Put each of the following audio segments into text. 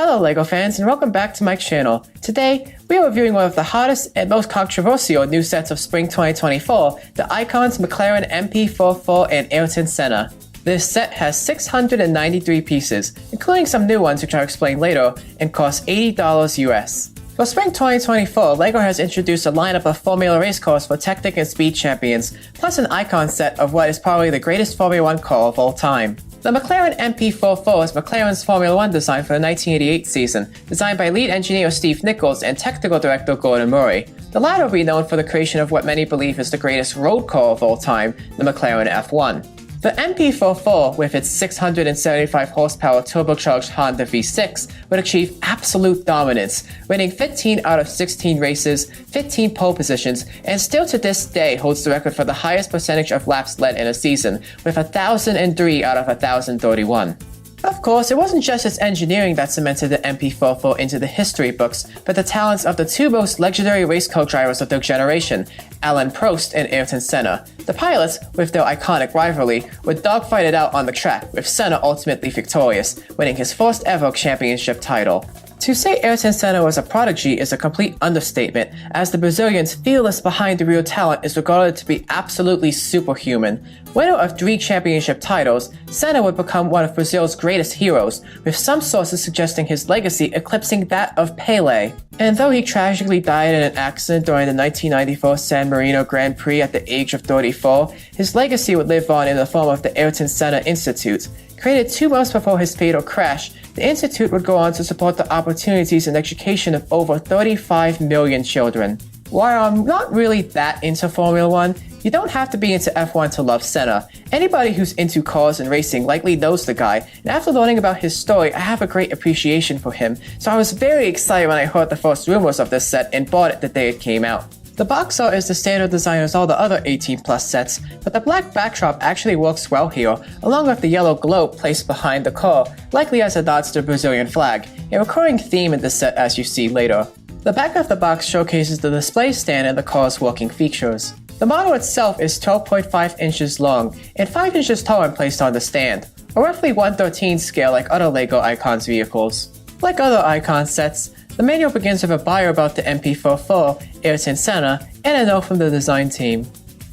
Hello LEGO fans and welcome back to my channel. Today, we are reviewing one of the hottest and most controversial new sets of Spring 2024, the Icons McLaren MP4 and Ayrton Senna. This set has 693 pieces, including some new ones which I'll explain later, and costs $80 US. For Spring 2024, LEGO has introduced a lineup of Formula race cars for Technic and Speed champions, plus an icon set of what is probably the greatest Formula 1 car of all time. The McLaren MP4 is McLaren's Formula 1 design for the 1988 season, designed by lead engineer Steve Nichols and technical director Gordon Murray. The latter will be known for the creation of what many believe is the greatest road car of all time, the McLaren F1. The MP4, with its 675 horsepower turbocharged Honda V6, would achieve absolute dominance, winning 15 out of 16 races, 15 pole positions, and still to this day holds the record for the highest percentage of laps led in a season, with 1,003 out of 1,031. Of course, it wasn't just its engineering that cemented the MP4 into the history books, but the talents of the two most legendary race car drivers of their generation, Alain Prost and Ayrton Senna. The pilots, with their iconic rivalry, would dogfight it out on the track, with Senna ultimately victorious, winning his first ever championship title. To say Ayrton Senna was a prodigy is a complete understatement, as the Brazilian's fearless behind-the-wheel talent is regarded to be absolutely superhuman. Winner of 3 championship titles, Senna would become one of Brazil's greatest heroes, with some sources suggesting his legacy eclipsing that of Pelé. And though he tragically died in an accident during the 1994 San Marino Grand Prix at the age of 34, his legacy would live on in the form of the Ayrton Senna Institute. Created 2 months before his fatal crash, the Institute would go on to support the opportunities and education of over 35 million children. While I'm not really that into Formula 1, you don't have to be into F1 to love Senna. Anybody who's into cars and racing likely knows the guy, and after learning about his story, I have a great appreciation for him, so I was very excited when I heard the first rumors of this set and bought it the day it came out. The box art is the standard design as all the other 18 plus sets, but the black backdrop actually works well here, along with the yellow globe placed behind the car, likely as a nod to the Brazilian flag, a recurring theme in the set as you see later. The back of the box showcases the display stand and the car's working features. The model itself is 12.5 inches long and 5 inches tall when placed on the stand, a roughly 1/13 scale like other LEGO Icons vehicles. Like other Icon sets, the manual begins with a bio about the MP4, Ayrton Senna, and a note from the design team.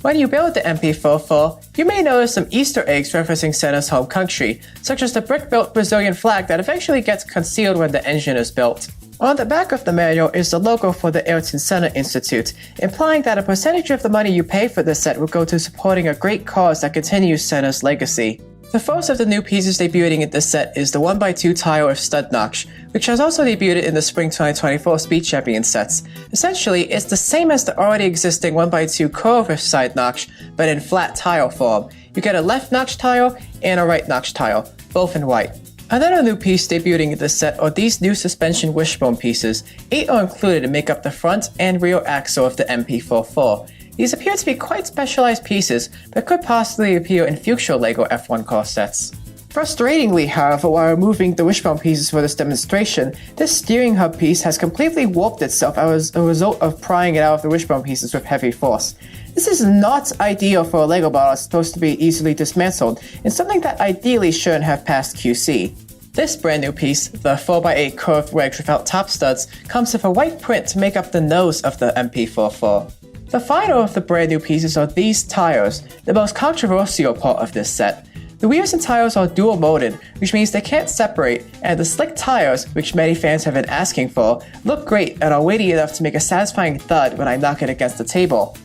When you build the MP4, you may notice some Easter eggs referencing Senna's home country, such as the brick-built Brazilian flag that eventually gets concealed when the engine is built. On the back of the manual is the logo for the Ayrton Senna Institute, implying that a percentage of the money you pay for this set will go to supporting a great cause that continues Senna's legacy. The first of the new pieces debuting in this set is the 1x2 tire with stud notch, which has also debuted in the Spring 2024 Speed Champion sets. Essentially, it's the same as the already existing 1x2 curve with side notch, but in flat tile form. You get a left notch tile and a right notch tile, both in white. Another new piece debuting in this set are these new suspension wishbone pieces. 8 are included to make up the front and rear axle of the MP4. These appear to be quite specialized pieces, but could possibly appear in future LEGO F1 car sets. Frustratingly, however, while removing the wishbone pieces for this demonstration, this steering hub piece has completely warped itself as a result of prying it out of the wishbone pieces with heavy force. This is not ideal for a LEGO model that's supposed to be easily dismantled, and something that ideally shouldn't have passed QC. This brand new piece, the 4x8 curved wedge without top studs, comes with a white print to make up the nose of the MP4. The final of the brand new pieces are these tires, the most controversial part of this set. The wheels and tires are dual molded, which means they can't separate, and the slick tires, which many fans have been asking for, look great and are weighty enough to make a satisfying thud when I knock it against the table,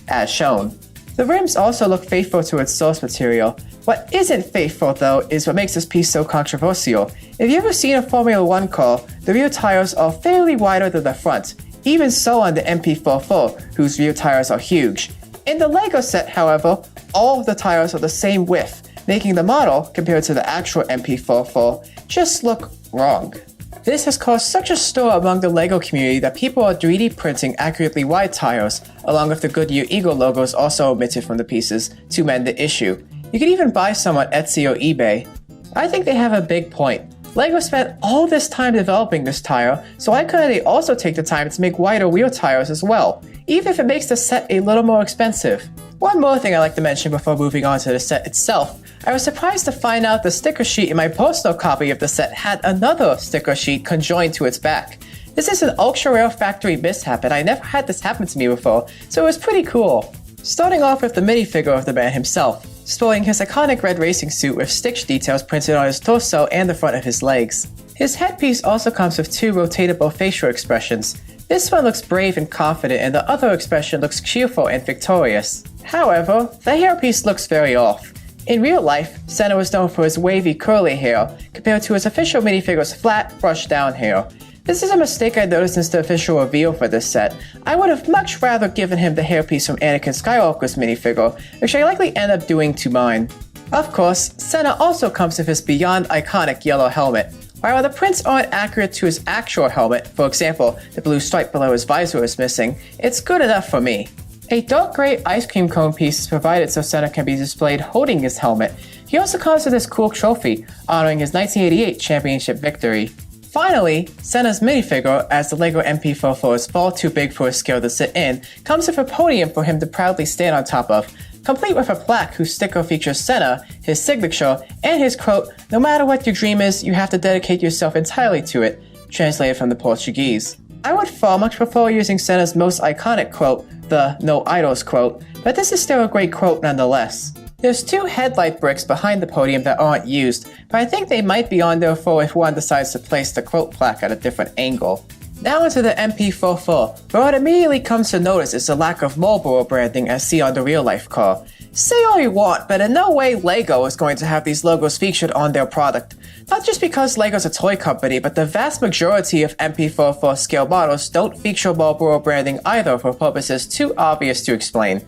as shown. The rims also look faithful to its source material. What isn't faithful though is what makes this piece so controversial. If you've ever seen a Formula 1 car, the rear tires are fairly wider than the front. Even so on the MP4, whose rear tires are huge. In the LEGO set, however, all of the tires are the same width, making the model, compared to the actual MP4, just look wrong. This has caused such a stir among the LEGO community that people are 3D printing accurately wide tires, along with the Goodyear Eagle logos also omitted from the pieces, to mend the issue. You can even buy some on Etsy or eBay. I think they have a big point. LEGO spent all this time developing this tire, so why couldn't they also take the time to make wider wheel tires as well, even if it makes the set a little more expensive? One more thing I'd like to mention before moving on to the set itself. I was surprised to find out the sticker sheet in my personal copy of the set had another sticker sheet conjoined to its back. This is an ultra rare factory mishap and I never had this happen to me before, so it was pretty cool. Starting off with the minifigure of the man himself, sporting his iconic red racing suit with stitch details printed on his torso and the front of his legs. His headpiece also comes with two rotatable facial expressions. This one looks brave and confident and the other expression looks cheerful and victorious. However, the hairpiece looks very off. In real life, Senna was known for his wavy curly hair compared to his official minifigure's flat, brushed down hair. This is a mistake I noticed since the official reveal for this set. I would have much rather given him the hairpiece from Anakin Skywalker's minifigure, which I likely end up doing to mine. Of course, Senna also comes with his beyond iconic yellow helmet. While the prints aren't accurate to his actual helmet, for example, the blue stripe below his visor is missing, it's good enough for me. A dark gray ice cream cone piece is provided so Senna can be displayed holding his helmet. He also comes with this cool trophy, honoring his 1988 championship victory. Finally, Senna's minifigure, as the LEGO MP4 is far too big for his scale to sit in, comes with a podium for him to proudly stand on top of, complete with a plaque whose sticker features Senna, his signature, and his quote, "No matter what your dream is, you have to dedicate yourself entirely to it," translated from the Portuguese. I would far much prefer using Senna's most iconic quote, the "No Idols" quote, but this is still a great quote nonetheless. There's two headlight bricks behind the podium that aren't used, but I think they might be on there for if one decides to place the quote plaque at a different angle. Now into the MP44, but what immediately comes to notice is the lack of Marlboro branding as seen on the real-life car. Say all you want, but in no way LEGO is going to have these logos featured on their product. Not just because LEGO's a toy company, but the vast majority of MP44 scale models don't feature Marlboro branding either for purposes too obvious to explain.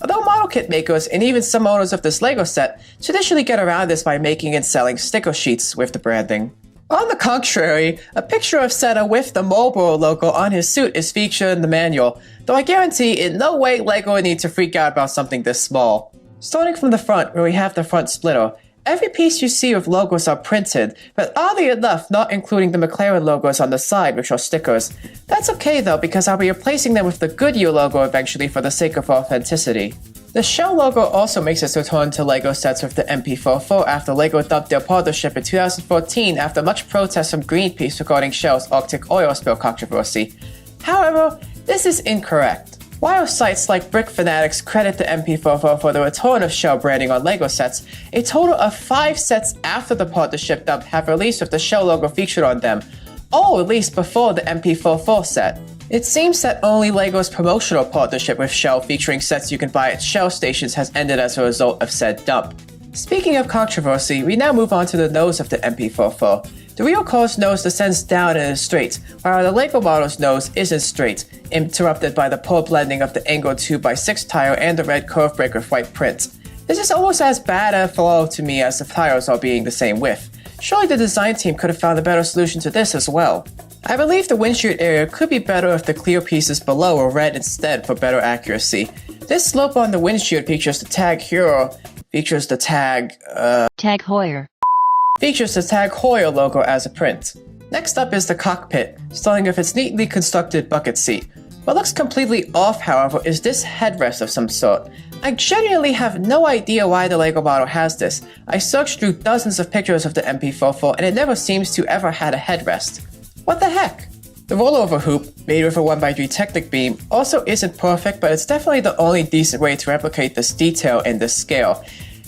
Although model kit makers and even some owners of this LEGO set traditionally get around this by making and selling sticker sheets with the branding. On the contrary, a picture of Senna with the Marlboro logo on his suit is featured in the manual, though I guarantee in no way LEGO would need to freak out about something this small. Starting from the front, where we have the front splitter, every piece you see with logos are printed, but oddly enough not including the McLaren logos on the side, which are stickers. That's okay though, because I'll be replacing them with the Goodyear logo eventually for the sake of authenticity. The shell logo also makes its return to LEGO sets with the MP44 after LEGO dumped their partnership in 2014 after much protest from Greenpeace regarding Shell's Arctic oil spill controversy. However, this is incorrect. While sites like Brick Fanatics credit the MP44 for the return of Shell branding on LEGO sets, a total of 5 sets after the partnership dump have released with the Shell logo featured on them, all released before the MP44 set. It seems that only LEGO's promotional partnership with Shell featuring sets you can buy at Shell stations has ended as a result of said dump. Speaking of controversy, we now move on to the nose of the MP44. The real car's nose descends down and is straight, while the LEGO model's nose isn't straight, interrupted by the poor blending of the angled 2x6 tire and the red curve brake with white print. This is almost as bad a flaw to me as the tires all being the same width. Surely the design team could have found a better solution to this as well. I believe the windshield area could be better if the clear pieces below were red instead for better accuracy. This slope on the windshield features the tag Hero, features the tag Hoyer logo as a print. Next up is the cockpit, starting with its neatly constructed bucket seat. What looks completely off, however, is this headrest of some sort. I genuinely have no idea why the LEGO model has this. I searched through dozens of pictures of the MP44 and it never seems to ever had a headrest. What the heck? The rollover hoop, made with a 1x3 Technic beam, also isn't perfect, but it's definitely the only decent way to replicate this detail and this scale.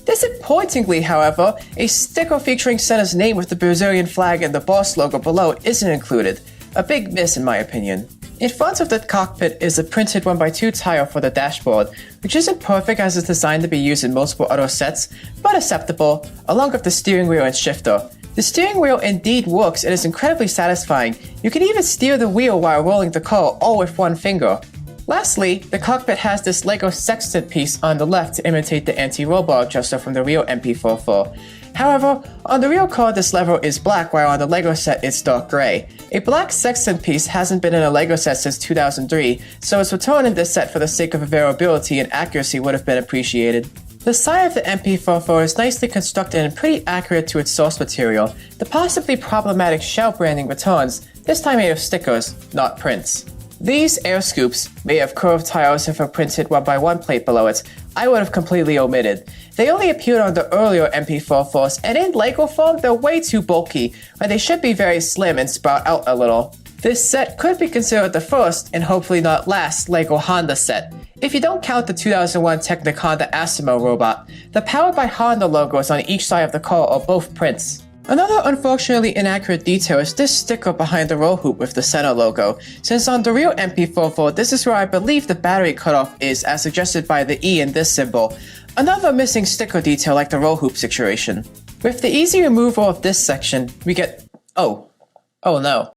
Disappointingly, however, a sticker featuring Senna's name with the Brazilian flag and the Boss logo below isn't included. A big miss in my opinion. In front of the cockpit is a printed 1x2 tile for the dashboard, which isn't perfect as it's designed to be used in multiple other sets, but acceptable, along with the steering wheel and shifter. The steering wheel indeed works and is incredibly satisfying. You can even steer the wheel while rolling the car all with one finger. Lastly, the cockpit has this LEGO sextant piece on the left to imitate the anti-roll bar adjuster from the real MP44. However, on the real car this lever is black while on the LEGO set it's dark gray. A black sextant piece hasn't been in a LEGO set since 2003, so its return in this set for the sake of availability and accuracy would have been appreciated. The side of the MP44 is nicely constructed and pretty accurate to its source material. The possibly problematic shell branding returns, this time made of stickers, not prints. These air scoops, made of curved tiles with a printed 1x1 plate below it, I would have completely omitted. They only appeared on the earlier MP4s, and in LEGO form, they're way too bulky, when they should be very slim and sprout out a little. This set could be considered the first, and hopefully not last, LEGO Honda set. If you don't count the 2001 Technic Honda Asimo robot, the Powered by Honda logos on each side of the car are both prints. Another unfortunately inaccurate detail is this sticker behind the roll hoop with the Senna logo, since on the real MP44 this is where I believe the battery cutoff is as suggested by the E in this symbol. Another missing sticker detail like the roll hoop situation. With the easy removal of this section, we get... oh no.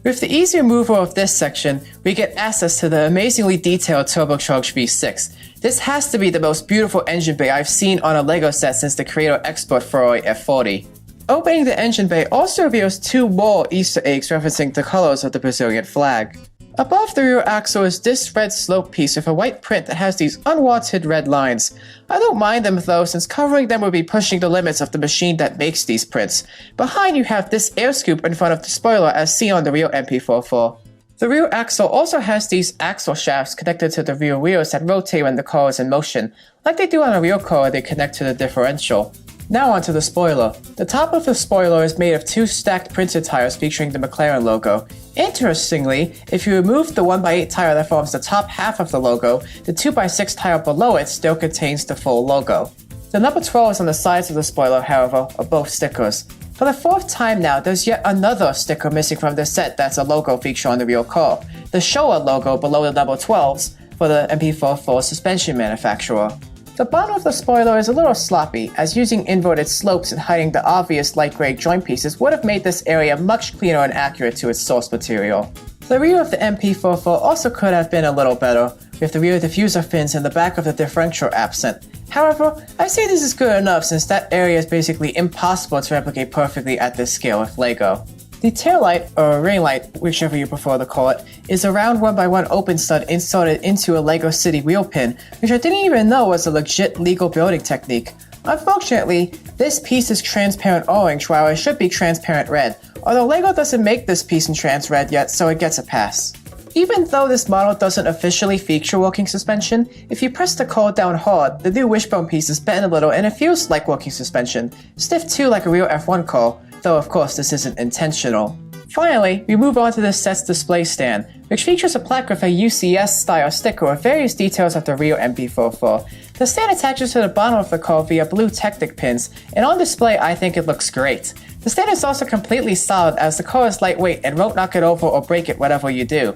With the easy removal of this section, we get access to the amazingly detailed turbocharged V6. This has to be the most beautiful engine bay I've seen on a LEGO set since the Creator Expert Ferrari F40. Opening the engine bay also reveals two more Easter eggs referencing the colors of the Brazilian flag. Above the rear axle is this red slope piece with a white print that has these unwanted red lines. I don't mind them though, since covering them would be pushing the limits of the machine that makes these prints. Behind you have this air scoop in front of the spoiler as seen on the real MP44. The rear axle also has these axle shafts connected to the rear wheels that rotate when the car is in motion. Like they do on a real car, they connect to the differential. Now onto the spoiler. The top of the spoiler is made of two stacked printed tires featuring the McLaren logo. Interestingly, if you remove the 1x8 tire that forms the top half of the logo, the 2x6 tire below it still contains the full logo. The number 12 on the sides of the spoiler, however, are both stickers. For the fourth time now, there's yet another sticker missing from this set that's a logo feature on the real car. The Showa logo below the number 12s for the MP44 suspension manufacturer. The bottom of the spoiler is a little sloppy, as using inverted slopes and hiding the obvious light gray joint pieces would have made this area much cleaner and accurate to its source material. The rear of the MP44 also could have been a little better, with the rear diffuser fins and the back of the differential absent. However, I say this is good enough since that area is basically impossible to replicate perfectly at this scale with LEGO. The taillight, or ring light, whichever you prefer to call it, is a round 1x1 open stud inserted into a LEGO City wheel pin, which I didn't even know was a legit legal building technique. Unfortunately, this piece is transparent orange while it should be transparent red, although LEGO doesn't make this piece in trans red yet, so it gets a pass. Even though this model doesn't officially feature working suspension, if you press the car down hard, the new wishbone piece is bent a little and it feels like working suspension, stiff too like a real F1 car, though of course this isn't intentional. Finally, we move on to this set's display stand, which features a plaque with a UCS-style sticker with various details of the real MP44. The stand attaches to the bottom of the car via blue Technic pins, and on display I think it looks great. The stand is also completely solid as the car is lightweight and won't knock it over or break it whatever you do.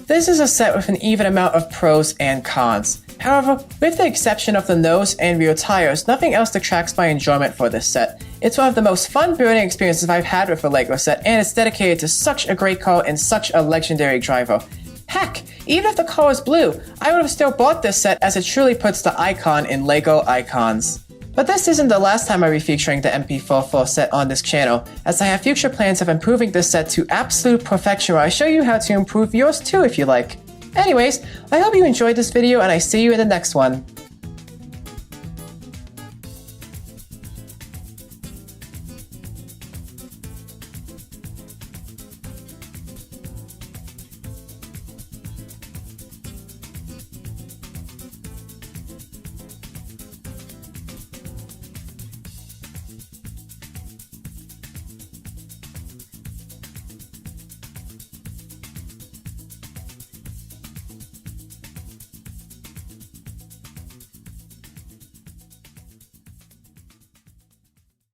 This is a set with an even amount of pros and cons. However, with the exception of the nose and rear tires, nothing else detracts my enjoyment for this set. It's one of the most fun building experiences I've had with a LEGO set, and it's dedicated to such a great car and such a legendary driver. Heck, even if the car was blue, I would have still bought this set as it truly puts the icon in LEGO icons. But this isn't the last time I'll be featuring the MP44 set on this channel, as I have future plans of improving this set to absolute perfection where I show you how to improve yours too if you like. Anyways, I hope you enjoyed this video and I see you in the next one.